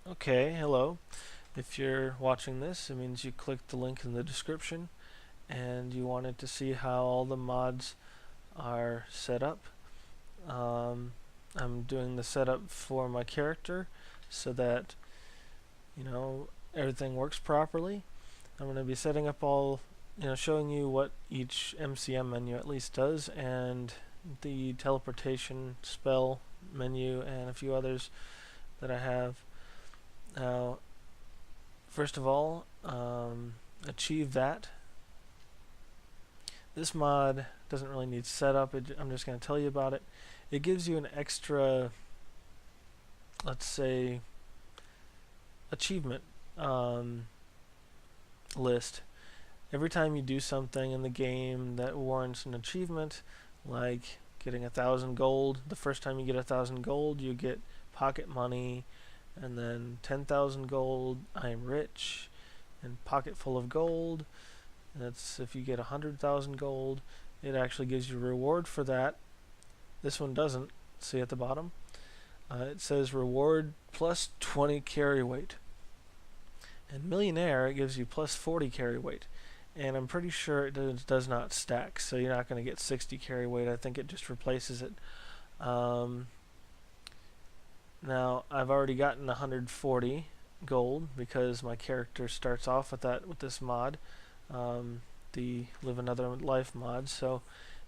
Okay, hello. If you're watching this, it means you clicked the link in the description and you wanted to see how all the mods are set up. I'm doing the setup for my character so that, everything works properly. I'm going to be setting up all, showing you what each MCM menu at least does, and the teleportation spell menu and a few others that I have. Now, first of all, achieve that. This mod doesn't really need setup. I'm just going to tell you about it. It gives you an extra, let's say, achievement list. Every time you do something in the game that warrants an achievement, like getting 1,000 gold, the first time you get 1,000 gold, you get pocket money, and then 10,000 gold, I am rich, and pocket full of gold. That's if you get 100,000 gold. It actually gives you a reward for that. This one doesn't. See at the bottom? It says reward plus 20 carry weight. And millionaire, it gives you plus 40 carry weight. And I'm pretty sure it does not stack, so you're not going to get 60 carry weight. I think it just replaces it. Now, I've already gotten 140 gold because my character starts off with this mod, the Live Another Life mod, so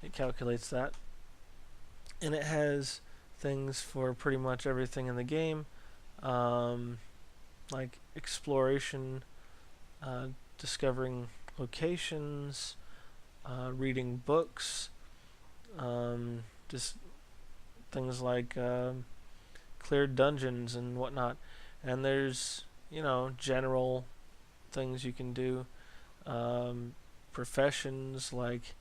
it calculates that. And it has things for pretty much everything in the game, like exploration, discovering locations, reading books, just things like cleared dungeons and whatnot. And there's, general things you can do, professions like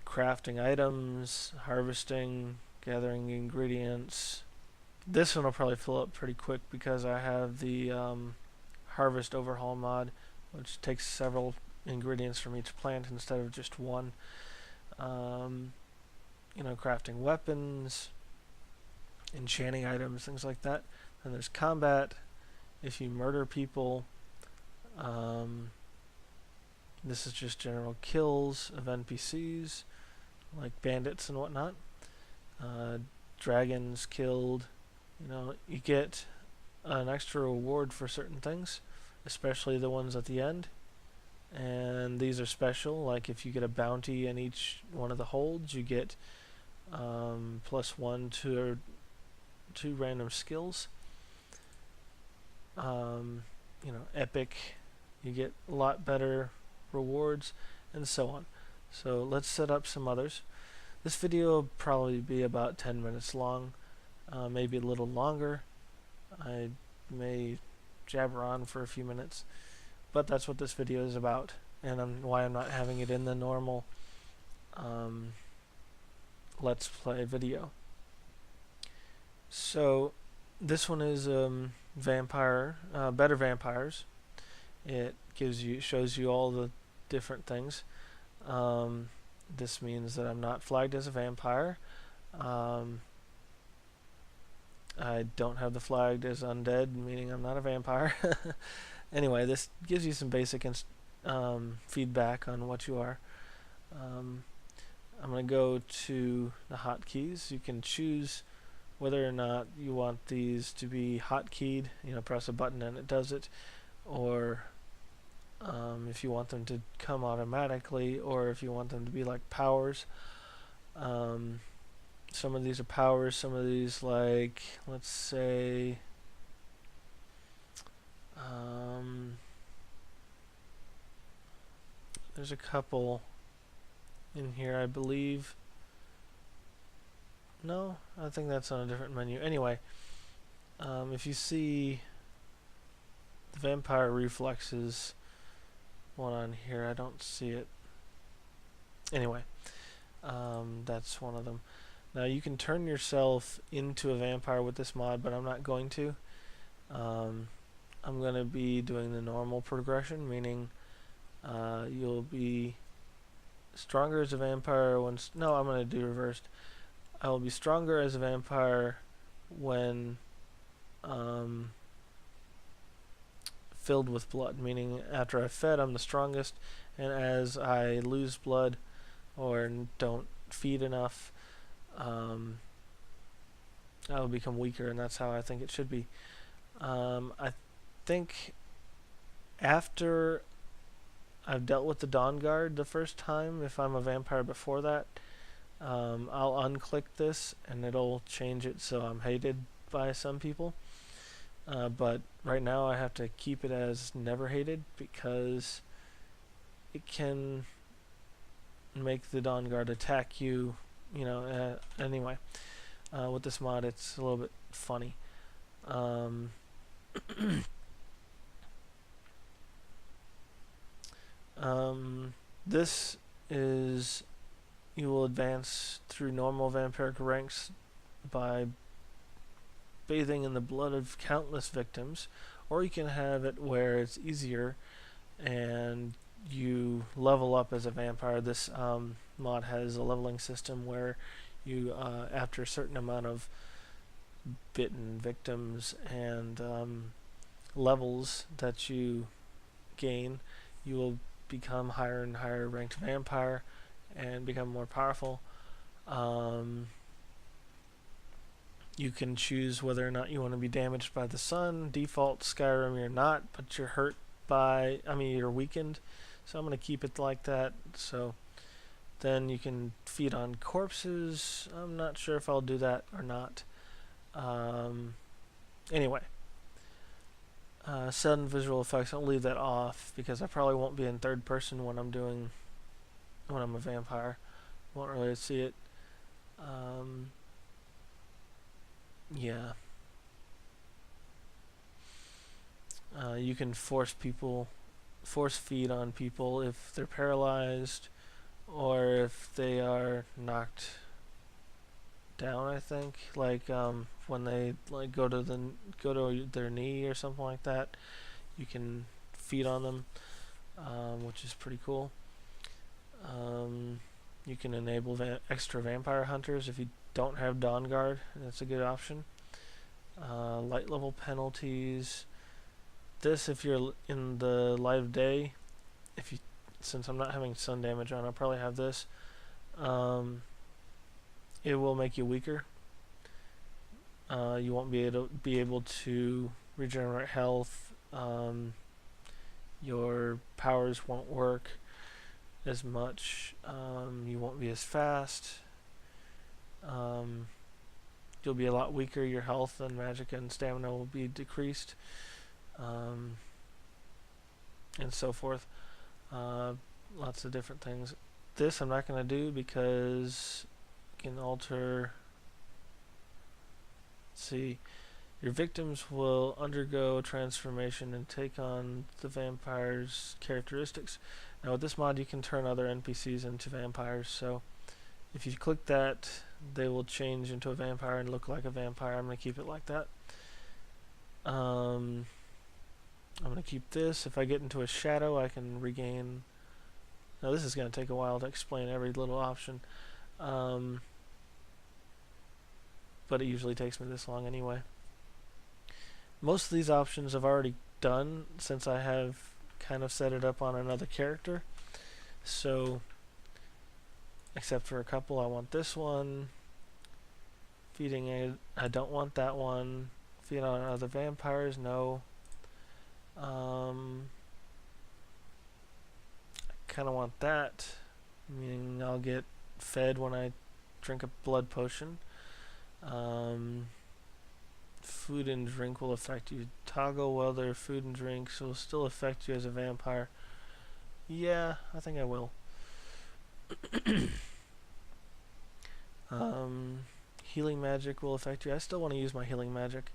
crafting items, harvesting, gathering ingredients. This one will probably fill up pretty quick because I have the harvest overhaul mod, which takes several ingredients from each plant instead of just one. Crafting weapons, enchanting items, things like that. And there's combat. If you murder people, this is just general kills of NPCs, like bandits and whatnot. Dragons killed. You get an extra reward for certain things, especially the ones at the end. And these are special, like if you get a bounty in each one of the holds, you get +1 to 2 random skills. Epic, you get a lot better rewards, and so on. So let's set up some others. This video will probably be about 10 minutes long, maybe a little longer. I may jabber on for a few minutes, but that's what this video is about, and why I'm not having it in the normal Let's Play video. So this one is vampire, better vampires. It shows you all the different things. This means that I'm not flagged as a vampire. I don't have the flagged as undead, meaning I'm not a vampire. Anyway, this gives you some basic feedback on what you are. I'm going to go to the hotkeys. You can choose whether or not you want these to be hotkeyed. Press a button and it does it, or if you want them to come automatically, or if you want them to be like powers. Some of these are powers, some of these, like, let's say, there's a couple in here, I believe. No, I think that's on a different menu. Anyway, if you see the vampire reflexes one on here, I don't see it. Anyway, that's one of them. Now you can turn yourself into a vampire with this mod, but I'm not going to. I'm going to be doing the normal progression, meaning you'll be stronger as a vampire once... No, I'm going to do reversed. I will be stronger as a vampire when filled with blood, meaning after I've fed, I'm the strongest, and as I lose blood or don't feed enough, I will become weaker, and that's how I think it should be. I think after I've dealt with the Dawn Guard the first time, if I'm a vampire before that, I'll unclick this and it'll change it so I'm hated by some people. But right now I have to keep it as never hated because it can make the Dawn Guard attack you, anyway. With this mod it's a little bit funny. This is, you will advance through normal vampiric ranks by bathing in the blood of countless victims, or you can have it where it's easier and you level up as a vampire. This mod has a leveling system where you, after a certain amount of bitten victims and levels that you gain, you will become higher and higher ranked vampire and become more powerful. You can choose whether or not you want to be damaged by the sun. Default Skyrim you're not, but you're hurt by, you're weakened. So I'm going to keep it like that. So then you can feed on corpses. I'm not sure if I'll do that or not. Anyway. Sudden visual effects, I'll leave that off because I probably won't be in third person when I'm a vampire. Won't really see it. Yeah. You can force feed on people if they're paralyzed or if they are knocked down, I think, like when they go to their knee or something like that, you can feed on them, which is pretty cool. You can enable extra vampire hunters if you don't have Dawn Guard. That's a good option. Light level penalties. This, if you're in the light of day, since I'm not having sun damage on, I'll probably have this. It will make you weaker. You won't be able to regenerate health. Your powers won't work as much. You won't be as fast. You'll be a lot weaker. Your health and magic and stamina will be decreased, and so forth. Lots of different things. This I'm not going to do because you can alter. Let's see. Your victims will undergo a transformation and take on the vampire's characteristics. Now with this mod you can turn other NPCs into vampires, so if you click that they will change into a vampire and look like a vampire. I'm going to keep it like that. I'm going to keep this. If I get into a shadow I can regain. Now this is going to take a while to explain every little option, but it usually takes me this long anyway. Most of these options I've already done since I have kind of set it up on another character. So, except for a couple, I want this one. Feeding it, I don't want that one. Feed on other vampires, no. I kind of want that, meaning I'll get fed when I drink a blood potion. Food and drink will affect you. Toggle whether food and drinks will still affect you as a vampire. Yeah, I think I will. Healing magic will affect you. I still want to use my healing magic.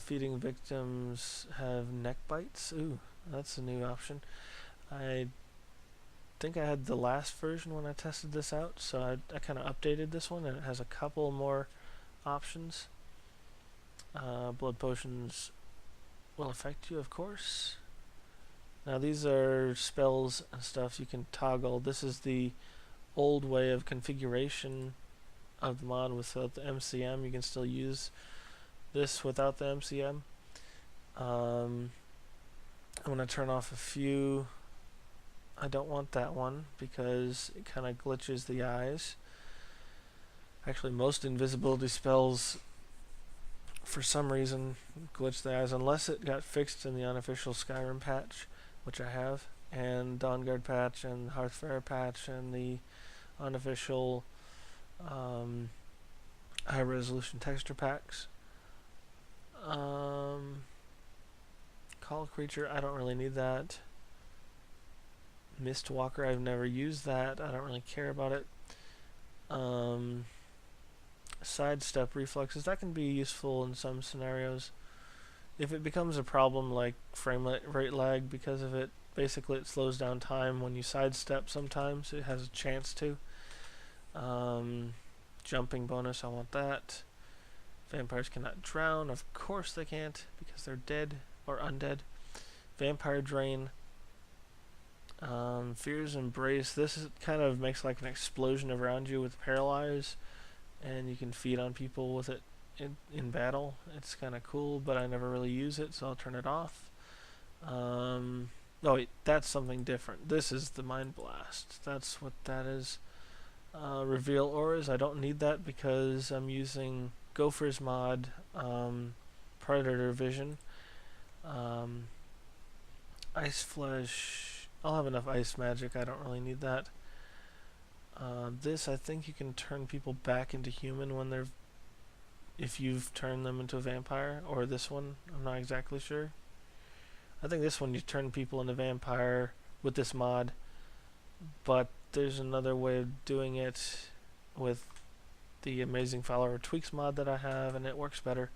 Feeding victims have neck bites. Ooh, that's a new option. I think I had the last version when I tested this out, so I kind of updated this one and it has a couple more options. Blood potions will affect you, of course. Now these are spells and stuff you can toggle. This is the old way of configuration of the mod without the MCM. You can still use this without the MCM. I'm going to turn off a few. I don't want that one because it kind of glitches the eyes. Actually, most invisibility spells, for some reason, glitch the eyes, unless it got fixed in the unofficial Skyrim patch, which I have, and Dawnguard patch, and Hearthfire patch, and the unofficial high-resolution texture packs. Call a creature, I don't really need that. Mistwalker, I've never used that. I don't really care about it. Sidestep reflexes, that can be useful in some scenarios. If it becomes a problem like frame rate lag because of it, basically it slows down time when you sidestep sometimes. It has a chance to. Jumping bonus, I want that. Vampires cannot drown, of course they can't because they're dead or undead. Vampire drain. Fear's Embrace, this kind of makes like an explosion around you with Paralyze, and you can feed on people with it in battle. It's kind of cool, but I never really use it, so I'll turn it off. Oh wait, that's something different. This is the Mind Blast. That's what that is. Reveal Auras, I don't need that because I'm using Gopher's mod, Predator Vision. Ice Flesh, I'll have enough ice magic, I don't really need that. This, I think you can turn people back into human when they're, if you've turned them into a vampire, or this one, I'm not exactly sure. I think this one you turn people into vampire with this mod, but there's another way of doing it with the Amazing Follower Tweaks mod that I have, and it works better.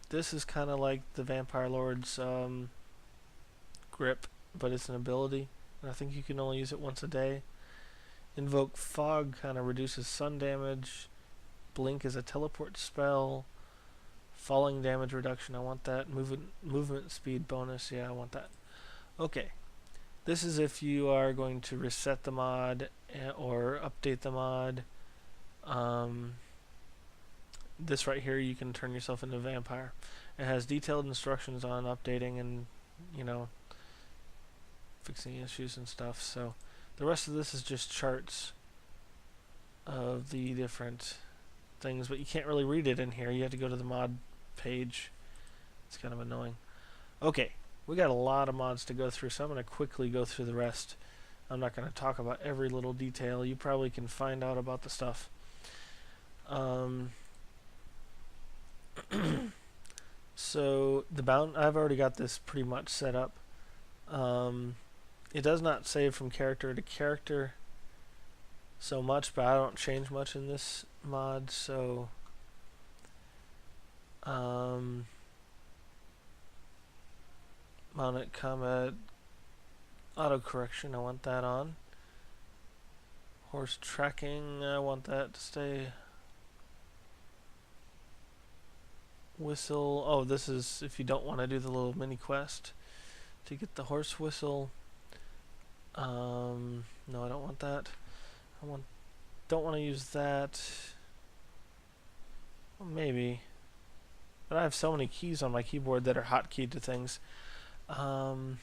This is kind of like the Vampire Lord's grip, but it's an ability, and I think you can only use it once a day. Invoke Fog kind of reduces sun damage. Blink is a teleport spell. Falling damage reduction, I want that. Movement speed bonus, yeah, I want that. Okay, this is if you are going to reset the mod or update the mod. This right here, you can turn yourself into a vampire. It has detailed instructions on updating and, you know, fixing issues and stuff. So the rest of this is just charts of the different things, but you can't really read it in here. You have to go to the mod page. It's kind of annoying. Okay, we got a lot of mods to go through, so I'm going to quickly go through the rest. I'm not going to talk about every little detail. You probably can find out about the stuff. So I've already got this pretty much set up. It does not save from character to character so much, but I don't change much in this mod, so Mounted Combat Auto-Correction, I want that on. Horse Tracking, I want that to stay. Whistle, oh, this is if you don't want to do the little mini quest to get the horse whistle. No, I don't want that. Don't want to use that. Well, maybe, but I have so many keys on my keyboard that are hotkeyed to things. I'm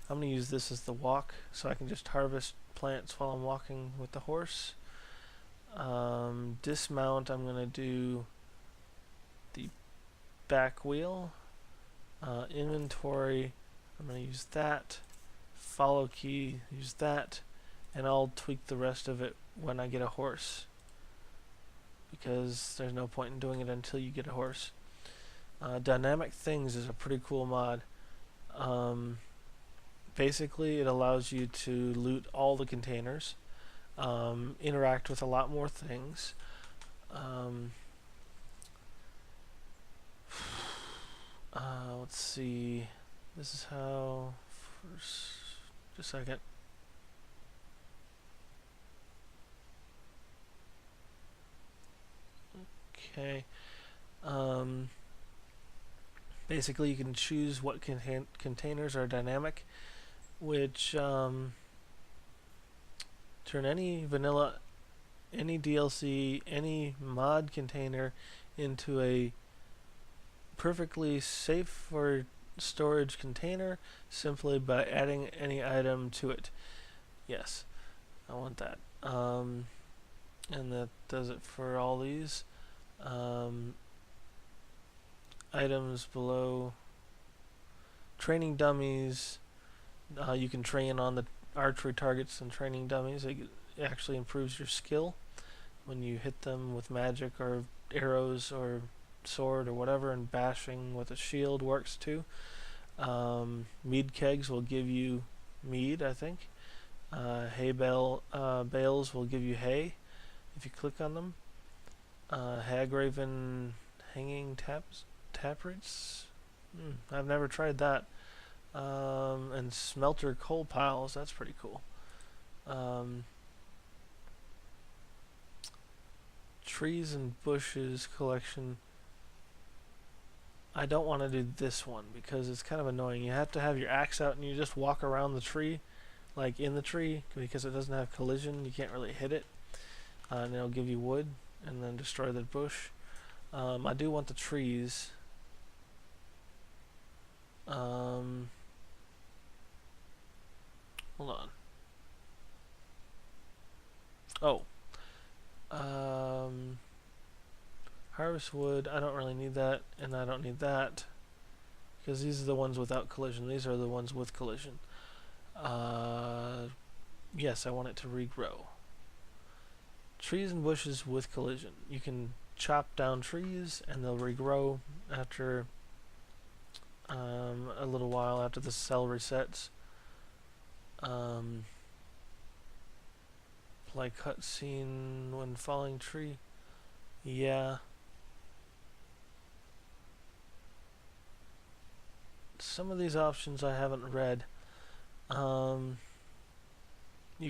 going to use this as the walk, so I can just harvest plants while I'm walking with the horse. Dismount, I'm going to do the back wheel. Inventory, I'm going to use that. Follow key, use that. And I'll tweak the rest of it when I get a horse, because there's no point in doing it until you get a horse. Dynamic Things is a pretty cool mod. Basically, it allows you to loot all the containers, interact with a lot more things. Let's see. This is how. Just a second. Okay. Basically, you can choose what containers are dynamic, which turn any vanilla, any DLC, any mod container into a perfectly safe for storage container simply by adding any item to it. Yes, I want that. And that does it for all these. Items below. Training dummies. You can train on the archery targets and training dummies. It actually improves your skill when you hit them with magic or arrows or sword or whatever, and bashing with a shield works too. Mead kegs will give you mead, I think. Hay bales will give you hay if you click on them. Hagraven hanging taproots. I've never tried that. And smelter coal piles, that's pretty cool. Trees and bushes collection. I don't want to do this one because it's kind of annoying. You have to have your axe out and you just walk around the tree, like in the tree, because it doesn't have collision. You can't really hit it, and it'll give you wood and then destroy the bush. I do want the trees. Hold on. Oh. Harvest wood, I don't really need that, and I don't need that, because these are the ones without collision. These are the ones with collision. Yes, I want it to regrow. Trees and bushes with collision. You can chop down trees, and they'll regrow after a little while after the cell resets. Play cutscene when falling tree. Yeah. Some of these options I haven't read. You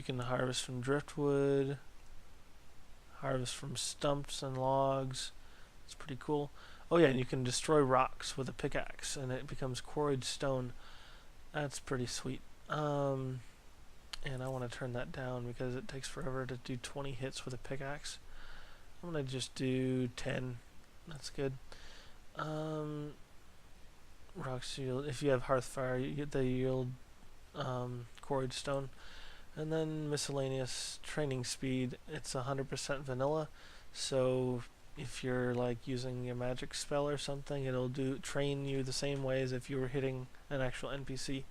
can harvest from driftwood, harvest from stumps and logs. It's pretty cool. Oh yeah, and you can destroy rocks with a pickaxe and it becomes quarried stone. That's pretty sweet. And I want to turn that down because it takes forever to do 20 hits with a pickaxe. I'm going to just do 10. That's good. Rocks yield, if you have Hearthfire, they yield quarried stone. And then miscellaneous training speed, it's 100% vanilla. So if you're like using a magic spell or something, it'll train you the same way as if you were hitting an actual NPC.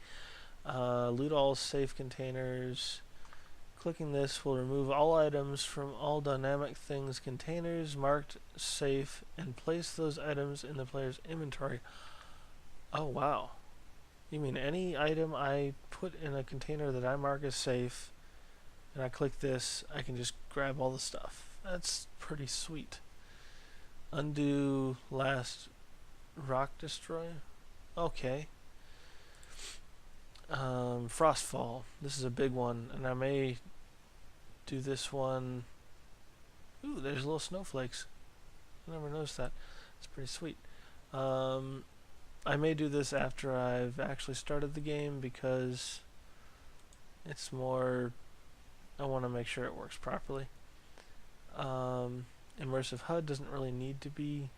Loot all safe containers. Clicking this will remove all items from all dynamic things containers marked safe and place those items in the player's inventory. Oh wow. You mean any item I put in a container that I mark as safe and I click this, I can just grab all the stuff. That's pretty sweet. Undo last rock destroy. Okay. Frostfall. This is a big one, and I may do this one. Ooh, there's little snowflakes. I never noticed that. It's pretty sweet. I may do this after I've actually started the game because it's more, I want to make sure it works properly. Immersive HUD doesn't really need to be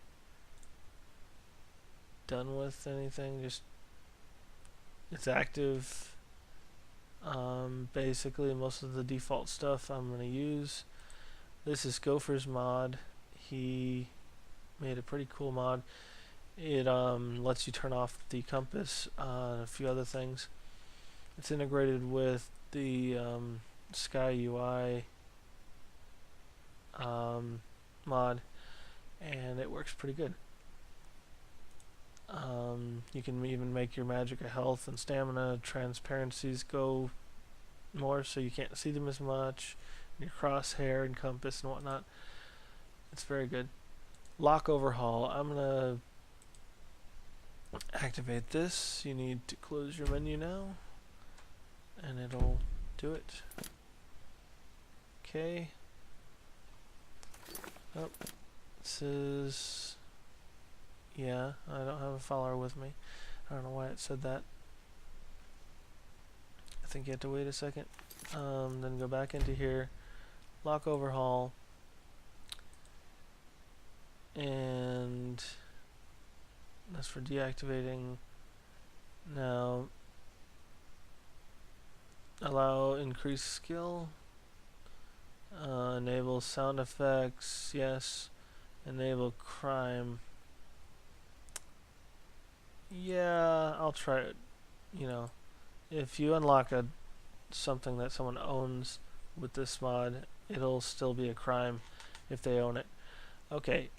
done with anything, just it's active. Basically most of the default stuff I'm going to use. This is Gopher's mod. He made a pretty cool mod. It lets you turn off the compass and a few other things. It's integrated with the Sky UI mod, and it works pretty good. You can even make your magic a health and stamina transparencies go more so you can't see them as much. Your crosshair and compass and whatnot. It's very good. Lock overhaul. I'm gonna activate this. You need to close your menu now and it'll do it. Okay. Oh, this is, yeah, I don't have a follower with me. I don't know why it said that. I think you have to wait a second. Then go back into here, lock overhaul, and that's for deactivating. Now allow increased skill, enable sound effects, yes, enable crime. Yeah, I'll try it. You know, if you unlock something that someone owns with this mod, it'll still be a crime if they own it. Okay,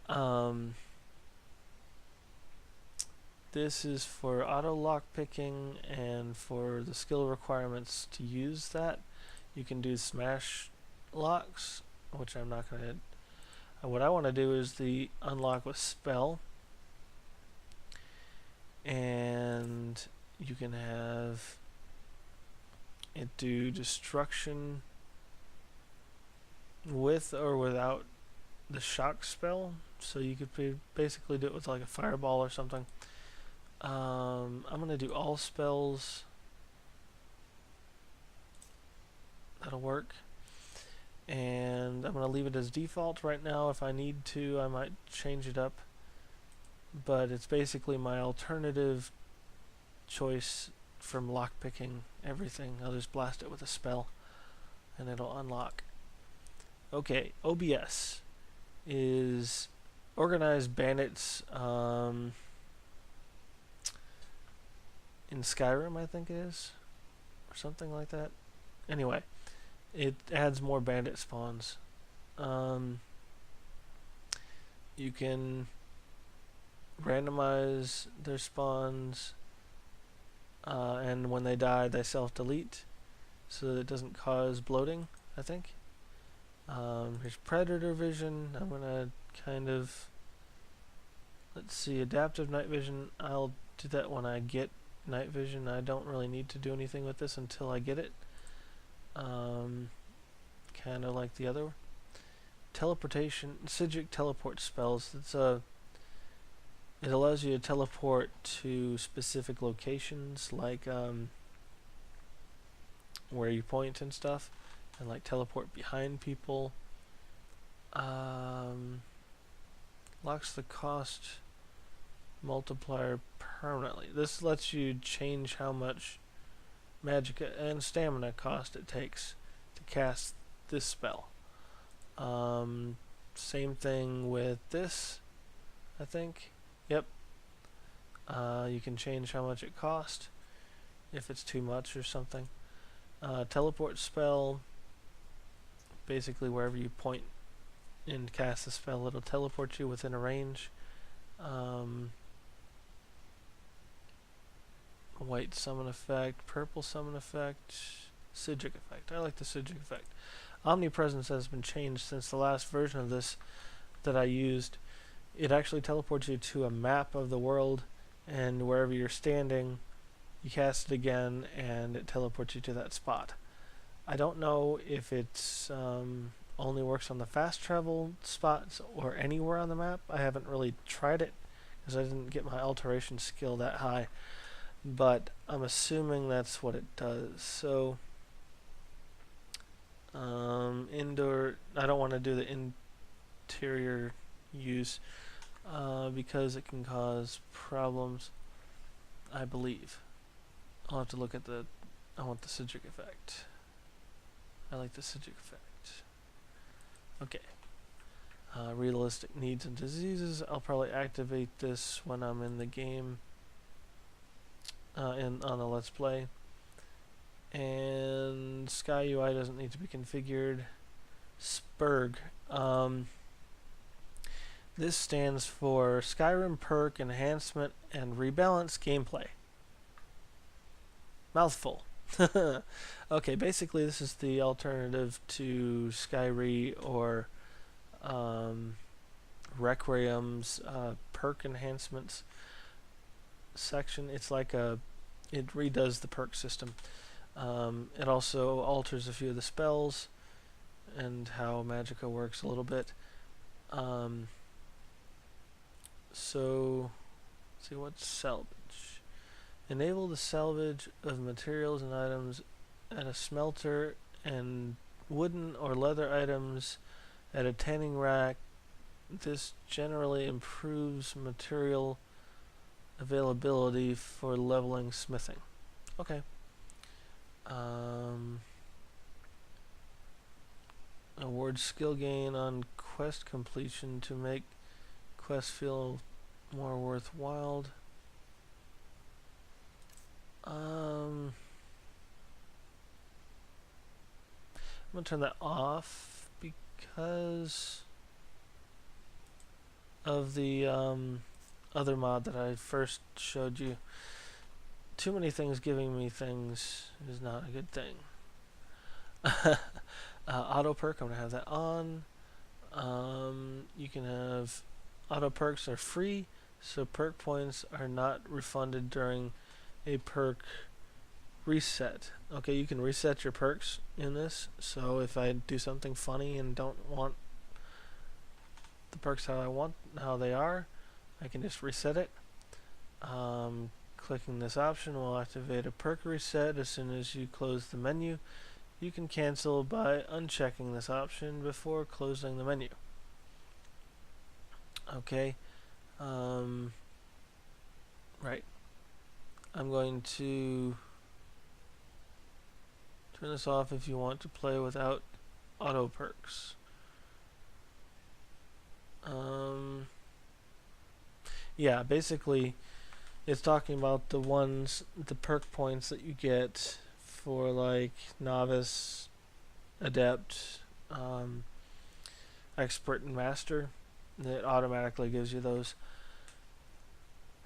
this is for auto lock picking, and for the skill requirements to use that, you can do smash locks, which I'm not going to. What I want to do is the unlock with spell, and you can have it do destruction with or without the shock spell, so you could basically do it with like a fireball or something. I'm going to do all spells. That'll work. And I'm going to leave it as default right now. If I need to, I might change it up. But it's basically my alternative choice from lockpicking everything. I'll just blast it with a spell and it'll unlock. Okay, OBS is organized bandits in Skyrim, I think it is, or something like that. Anyway, it adds more bandit spawns. You can randomize their spawns, and when they die, they self-delete, so that it doesn't cause bloating, I think. Here's predator vision. I'm gonna kind of, let's see, adaptive night vision. I'll do that when I get night vision. I don't really need to do anything with this until I get it. Kind of like the other. Teleportation, Psijic teleport spells. It allows you to teleport to specific locations, like where you point and stuff, and like teleport behind people. Locks the cost multiplier permanently. This lets you change how much magic and stamina cost it takes to cast this spell. Same thing with this, I think. Yep. You can change how much it costs if it's too much or something. Teleport spell, basically wherever you point and cast the spell, it'll teleport you within a range. White summon effect, purple summon effect, Psijic effect. I like the Psijic effect. Omnipresence has been changed since the last version of this that I used. It actually teleports you to a map of the world, and wherever you're standing, you cast it again, and it teleports you to that spot. I don't know if it's only works on the fast travel spots or anywhere on the map. I haven't really tried it because I didn't get my alteration skill that high, but I'm assuming that's what it does. So indoor, I don't want to do the interior use because it can cause problems, I believe. I'll have to look at I want the Psijic effect. I like the Psijic effect. Okay. Realistic needs and diseases. I'll probably activate this when I'm in the game, on a Let's Play. And Sky UI doesn't need to be configured. Spurg. This stands for Skyrim Perk Enhancement and Rebalance Gameplay. Mouthful. Okay, basically this is the alternative to Skyrim or Requiem's perk enhancements section. It's like it redoes the perk system. It also alters a few of the spells and how Magicka works a little bit. So, let's see, what's salvage? Enable the salvage of materials and items at a smelter and wooden or leather items at a tanning rack. This generally improves material availability for leveling smithing. Okay. Award skill gain on quest completion to make quests feel more worthwhile. I'm gonna turn that off because of the other mod that I first showed you. Too many things giving me things is not a good thing. Auto perk, I'm gonna have that on. You can have auto perks are free, so perk points are not refunded during a perk reset. Okay, you can reset your perks in this, so if I do something funny and don't want the perks how they are, I can just reset it. Clicking this option will activate a perk reset as soon as you close the menu. You can cancel by unchecking this option before closing the menu. Okay. Right. I'm going to turn this off if you want to play without auto perks. Yeah, basically it's talking about the perk points that you get for like novice, adept, expert, and master. It automatically gives you those,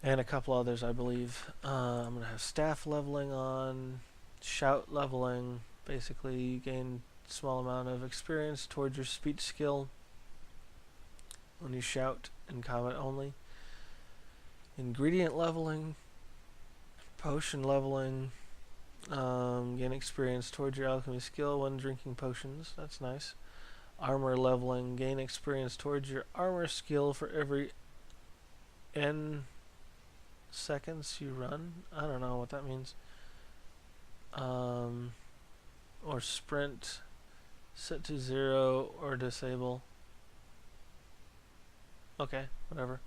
and a couple others, I believe. I'm gonna have staff leveling on, shout leveling. Basically, you gain a small amount of experience towards your speech skill when you shout in combat only. Ingredient leveling, potion leveling. Gain experience towards your alchemy skill when drinking potions. That's nice. Armor leveling. Gain experience towards your armor skill for every N seconds you run. I don't know what that means. Or sprint. Set to 0 or disable. Okay, whatever.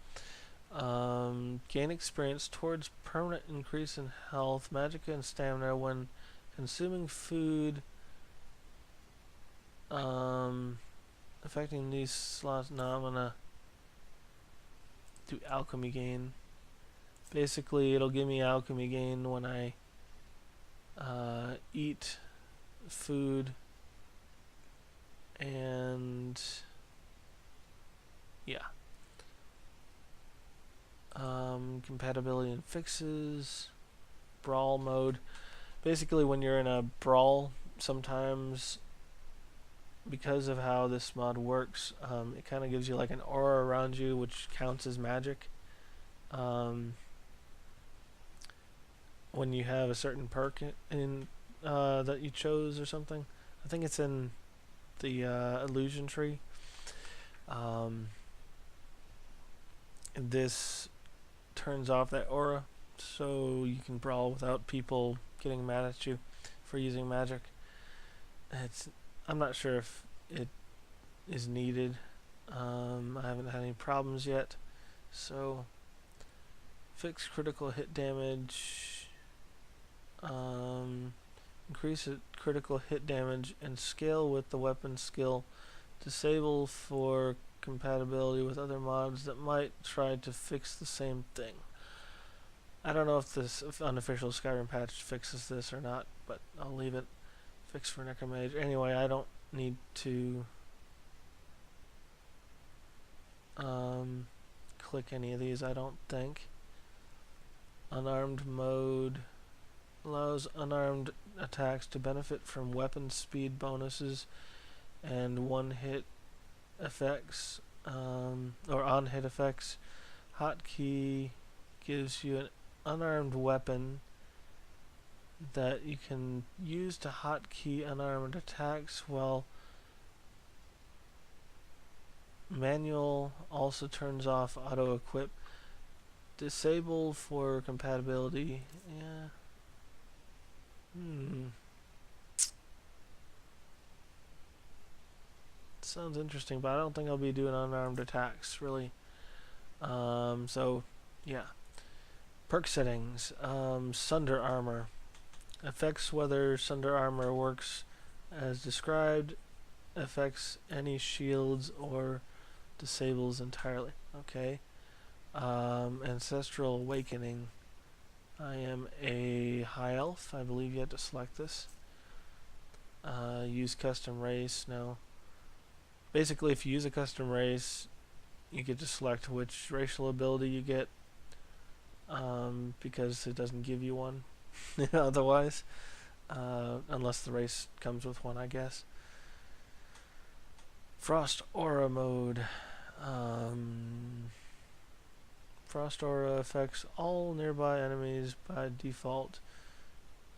Gain experience towards permanent increase in health, magicka, and stamina when consuming food. Affecting these slots. Now I'm gonna do alchemy gain. Basically, it'll give me alchemy gain when I eat food, and yeah. Compatibility and fixes, brawl mode. Basically, when you're in a brawl, sometimes because of how this mod works, it kind of gives you like an aura around you, which counts as magic. When you have a certain perk in that you chose or something, I think it's in the illusion tree. This turns off that aura, so you can brawl without people getting mad at you for using magic. I'm not sure if it is needed. I haven't had any problems yet. So fix critical hit damage, increase critical hit damage and scale with the weapon skill, disable for compatibility with other mods that might try to fix the same thing. I don't know if this unofficial Skyrim patch fixes this or not, but I'll leave it. Fix for Necromage. Anyway, I don't need to click any of these, I don't think. Unarmed mode allows unarmed attacks to benefit from weapon speed bonuses and one-hit effects, or on-hit effects. Hotkey gives you an unarmed weapon that you can use to hotkey unarmed attacks, while manual also turns off auto-equip. Disable for compatibility. Yeah. sounds interesting, but I don't think I'll be doing unarmed attacks, really. So, yeah. Perk settings. Sunder Armor. Affects whether Sunder Armor works as described. Affects any shields or disables entirely. Okay. Ancestral Awakening. I am a high elf. I believe you had to select this. Use custom race. No. Basically, if you use a custom race, you get to select which racial ability you get, because it doesn't give you one otherwise, unless the race comes with one, I guess. Frost Aura mode. Frost Aura affects all nearby enemies by default,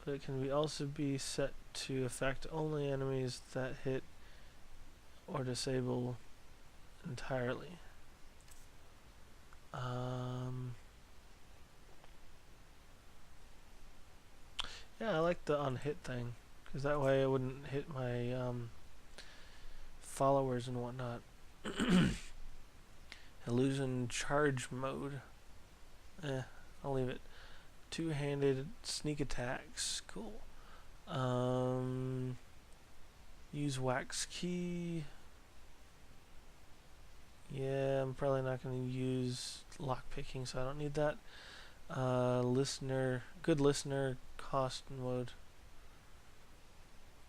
but it can also be set to affect only enemies that hit or disable entirely. Yeah, I like the unhit thing, because that way I wouldn't hit my followers and whatnot. Illusion Charge mode. I'll leave it. Two-handed sneak attacks. Cool. Use wax key. Yeah, I'm probably not going to use lockpicking, so I don't need that. Good listener cost mode.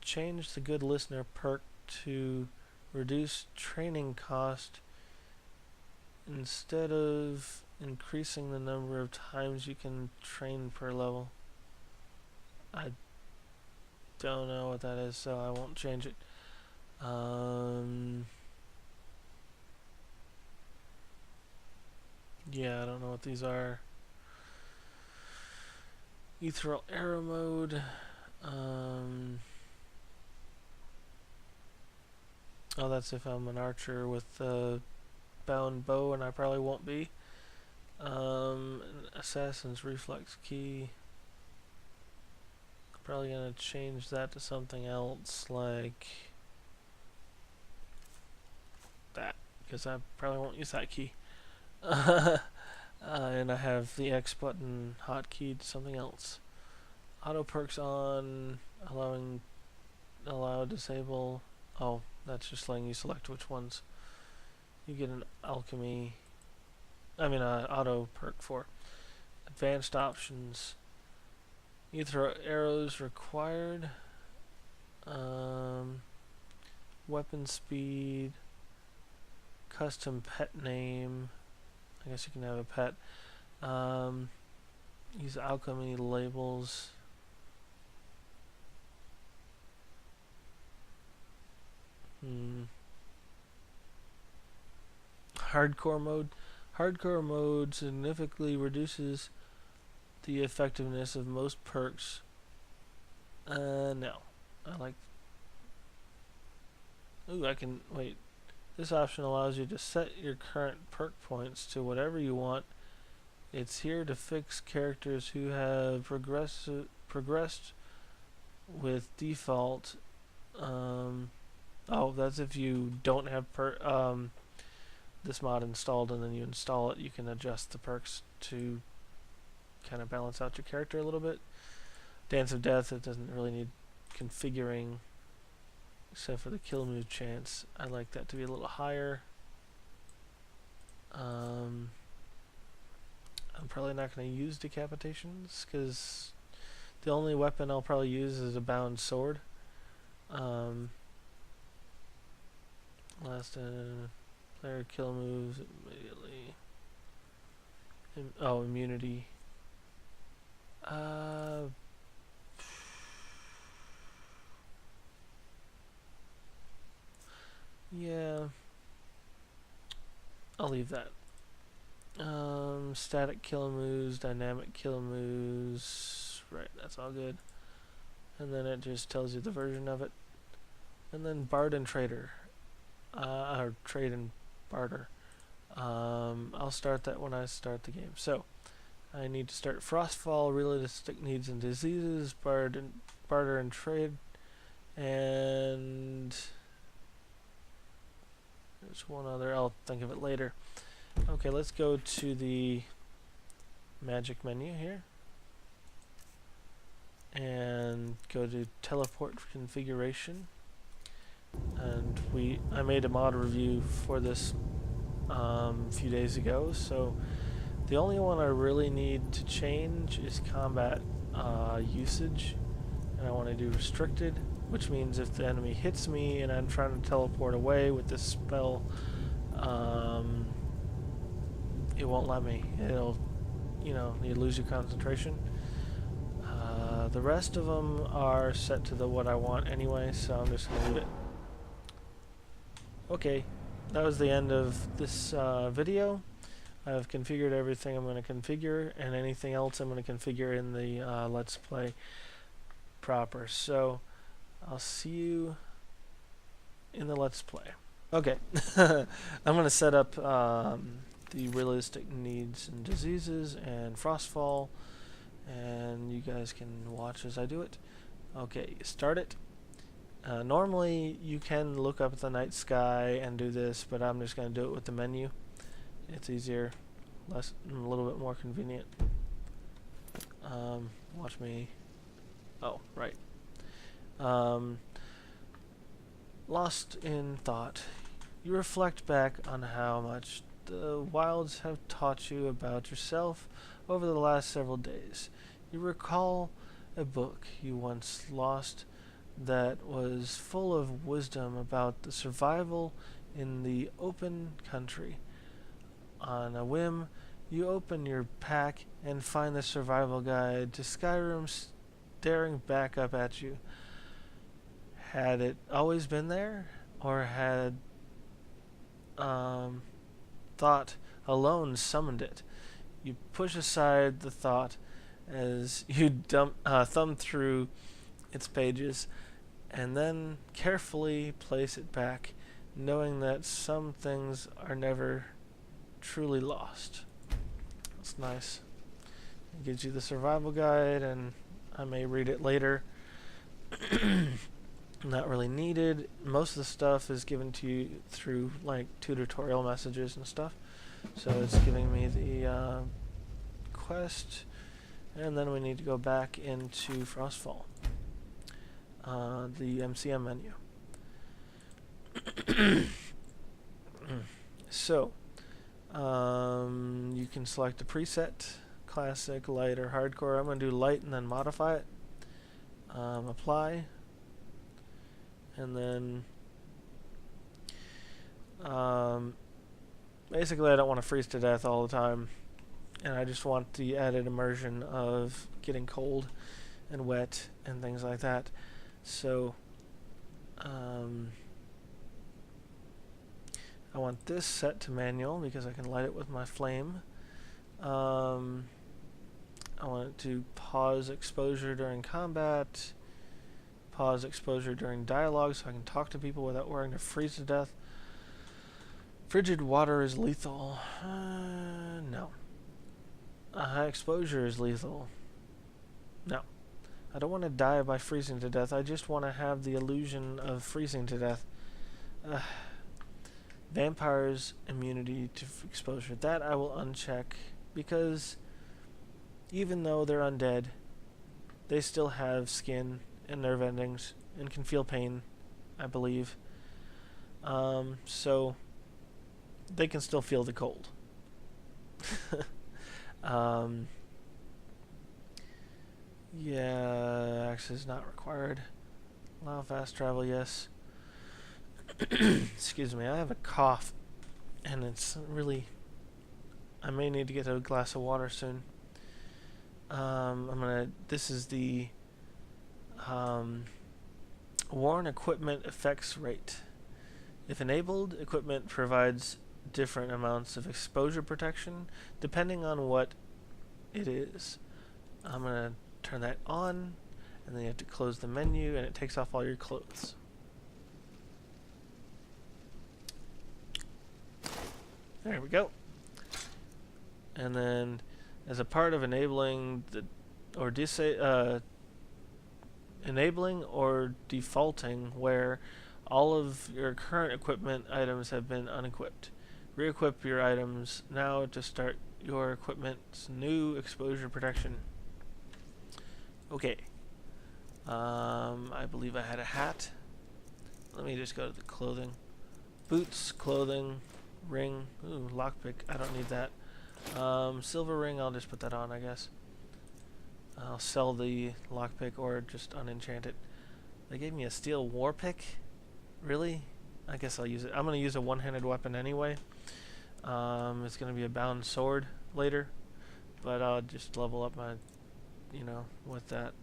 Change the good listener perk to reduce training cost instead of increasing the number of times you can train per level. I don't know what that is, so I won't change it. Yeah, I don't know what these are. Ethereal Arrow mode. Oh, that's if I'm an archer with a bound bow, and I probably won't be. Assassin's Reflex key. I'm probably gonna change that to something else, like that, because I probably won't use that key. And I have the X button hotkeyed to something else. Auto perks on, allow disable. Oh, that's just letting you select which ones. You get an alchemy. Auto perk for. Advanced options. You throw arrows required. Weapon speed. Custom pet name. I guess you can have a pet. Use alchemy labels. Hardcore mode. Hardcore mode significantly reduces the effectiveness of most perks. No. I like... Ooh, I can... Wait. This option allows you to set your current perk points to whatever you want. It's here to fix characters who have progressed with default. Oh, that's if you don't have this mod installed, and then you install it, you can adjust the perks to kind of balance out your character a little bit. Dance of Death, it doesn't really need configuring, except for the kill move chance. I like that to be a little higher. I'm probably not going to use decapitations, because the only weapon I'll probably use is a bound sword. Last player kill moves immediately. Immunity. Yeah, I'll leave that. Static kill moves, dynamic kill moves. Right, that's all good. And then it just tells you the version of it. And then Bard and Trader. Or Trade and Barter. I'll start that when I start the game. So, I need to start Frostfall, Realistic Needs and Diseases, Barter and Trade, and There's one other, I'll think of it later. Okay, let's go to the magic menu here and go to teleport configuration. And I made a mod review for this a few days ago, so the only one I really need to change is combat usage, and I want to do restricted, which means if the enemy hits me and I'm trying to teleport away with this spell, it won't let me. It'll, you lose your concentration. The rest of them are set to what I want anyway, so I'm just going to leave it. Okay, that was the end of this video. I've configured everything I'm going to configure, and anything else I'm going to configure in the Let's Play proper. So I'll see you in the Let's Play. Okay, I'm going to set up the realistic needs and diseases and frostfall, and you guys can watch as I do it. Okay, start it. Normally you can look up at the night sky and do this, but I'm just going to do it with the menu. It's easier, a little bit more convenient. Watch me. Oh, right. Lost in thought. You reflect back on how much the wilds have taught you about yourself over the last several days. You recall a book you once lost that was full of wisdom about the survival in the open country. On a whim, you open your pack and find the survival guide to Skyrim staring back up at you. Had it always been there, or had thought alone summoned it? You push aside the thought as you thumb through its pages, and then carefully place it back, knowing that some things are never truly lost. That's nice. It gives you the survival guide, and I may read it later. Not really needed. Most of the stuff is given to you through like tutorial messages and stuff. So it's giving me the quest, and then we need to go back into Frostfall, the MCM menu. So you can select a preset, classic, light, or hardcore. I'm going to do light and then modify it. Apply, and then basically I don't want to freeze to death all the time, and I just want the added immersion of getting cold and wet and things like that. So I want this set to manual because I can light it with my flame. I want it to pause exposure during combat, pause exposure during dialogue so I can talk to people without worrying to freeze to death. Frigid water is lethal. No. High exposure is lethal. No. I don't want to die by freezing to death. I just want to have the illusion of freezing to death. Vampires' immunity to exposure. That I will uncheck, because even though they're undead, they still have skin and nerve endings and can feel pain, I believe. So they can still feel the cold. Yeah, access not required. Allow fast travel, yes. Excuse me, I have a cough, and it's really... I may need to get a glass of water soon. This is the worn equipment effects rate. If enabled, equipment provides different amounts of exposure protection depending on what it is. I'm going to turn that on, and then you have to close the menu, and it takes off all your clothes. There we go. And then, as a part of enabling enabling or defaulting where All of your current equipment items have been unequipped. Re-equip your items now to start your equipment's new exposure protection. Okay. I believe I had a hat. Let me just go to the clothing. Boots, clothing, ring. Ooh, lockpick. I don't need that. Silver ring, I'll just put that on, I guess. I'll sell the lockpick or just unenchant it. They gave me a steel war pick? Really? I guess I'll use it. I'm going to use a one-handed weapon anyway. It's going to be a bound sword later, but I'll just level up my, with that.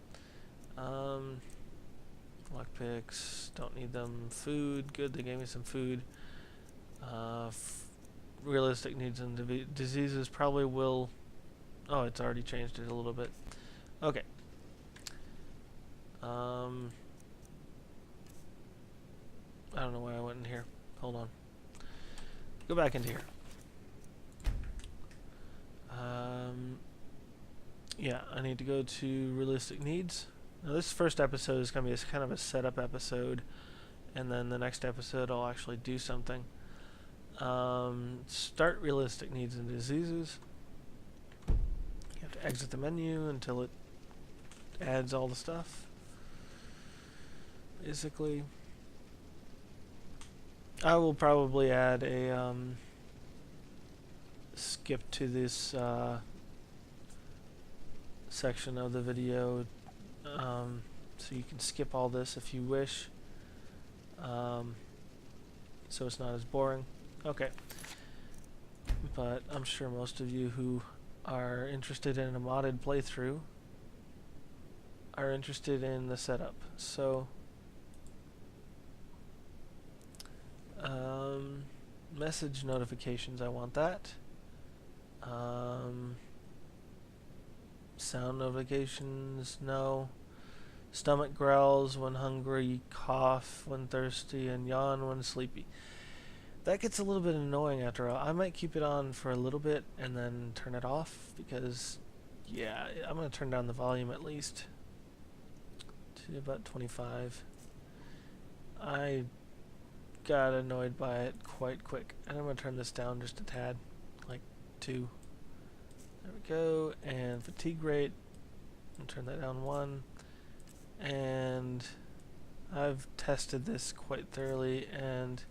Lockpicks, don't need them. Food, good, they gave me some food. Realistic needs and diseases probably will... Oh, it's already changed it a little bit. Okay. I don't know why I went in here. Hold on. Go back into here. Yeah, I need to go to realistic needs. Now this first episode is going to be kind of a setup episode, and then the next episode I'll actually do something. Start realistic needs and diseases. You have to exit the menu until it adds all the stuff. Basically, I will probably add a skip to this section of the video, so you can skip all this if you wish, so it's not as boring. Okay, but I'm sure most of you who are interested in a modded playthrough are interested in the setup. So message notifications, I want that. Sound notifications, no. Stomach growls when hungry, cough when thirsty, and yawn when sleepy. That gets a little bit annoying after a while. I might keep it on for a little bit and then turn it off because, yeah, I'm going to turn down the volume at least to about 25. I got annoyed by it quite quick, and I'm going to turn this down just a tad, like 2. There we go. And fatigue rate, I'll turn that down 1. And I've tested this quite thoroughly, and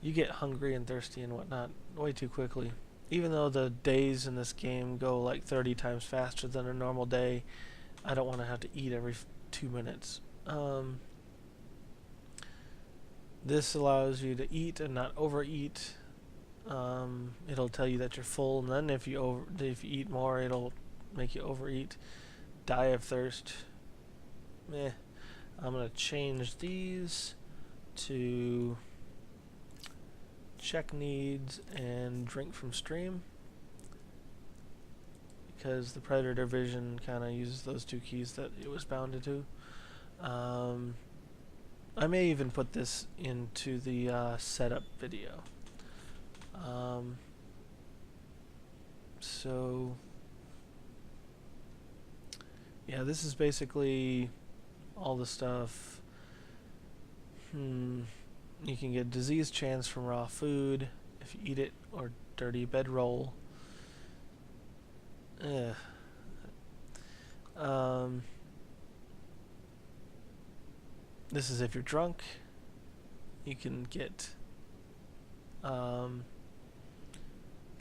you get hungry and thirsty and whatnot way too quickly. Even though the days in this game go like 30 times faster than a normal day, I don't want to have to eat every 2 minutes. This allows you to eat and not overeat. It'll tell you that you're full, and then if you eat more, it'll make you overeat. Die of thirst. I'm gonna change these to check needs and drink from stream, because the predator vision kind of uses those 2 keys that it was bounded to. I may even put this into the setup video. So yeah, this is basically all the stuff. You can get disease chance from raw food if you eat it, or dirty bedroll. This is if you're drunk. You can get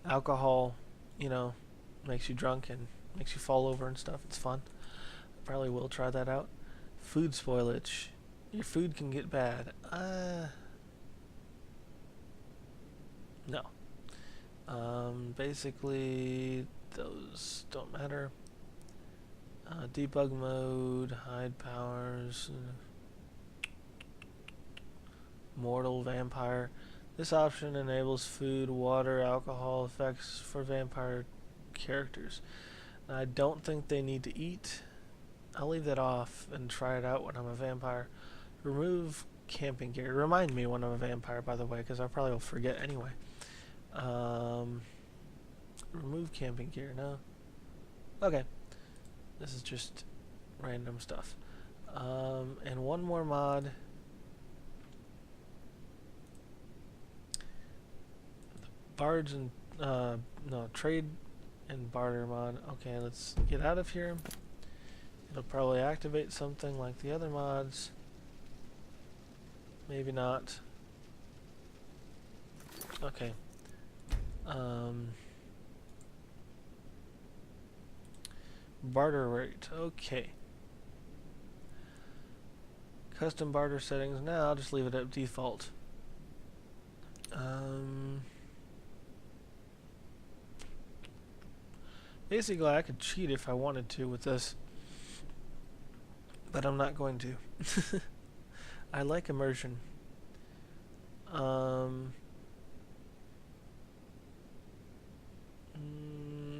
alcohol, makes you drunk and makes you fall over and stuff. It's fun. I probably will try that out. Food spoilage. Your food can get bad. No. Basically, those don't matter. Debug mode, hide powers, mortal vampire. This option enables food, water, alcohol effects for vampire characters. Now, I don't think they need to eat. I'll leave that off and try it out when I'm a vampire. Remove camping gear. Remind me when I'm a vampire, by the way, because I probably will forget anyway. Remove camping gear. No. Okay. This is just random stuff. And one more mod. bards and no, trade and barter mod. Okay, let's get out of here. It'll probably activate something like the other mods. Maybe not. Okay. Barter rate. Okay. Custom barter settings. Now I'll just leave it at default. Basically, I could cheat if I wanted to with this, but I'm not going to. I like immersion.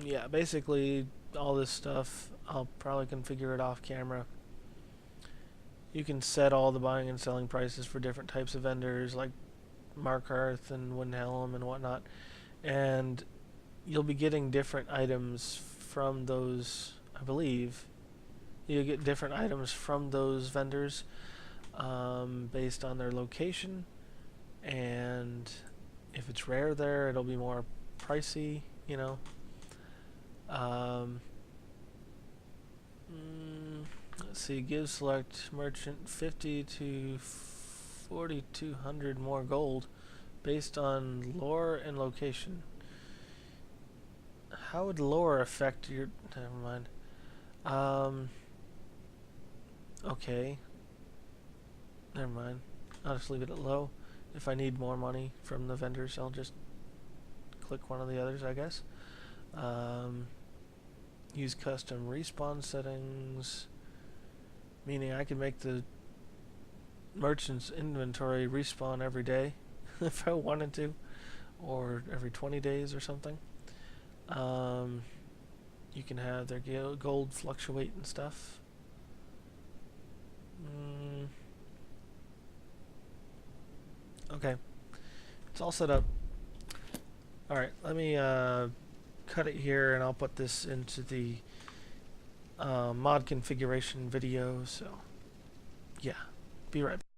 Yeah, basically all this stuff, I'll probably configure it off camera. You can set all the buying and selling prices for different types of vendors like Markarth and Windhelm and whatnot, and you'll be getting different items from those, I believe. You'll get different items from those vendors based on their location, and if it's rare there, it'll be more pricey, you know. Let's see, give select merchant 50 to 4,200 more gold based on lore and location. How would lore affect your... Never mind. Okay. Never mind. I'll just leave it at low. If I need more money from the vendors, I'll just click one of the others, I guess. Use custom respawn settings, meaning I can make the merchant's inventory respawn every day if I wanted to, or every 20 days or something. You can have their gold fluctuate and stuff. Okay, it's all set up. Alright, let me cut it here, and I'll put this into the mod configuration video. So yeah, be right back.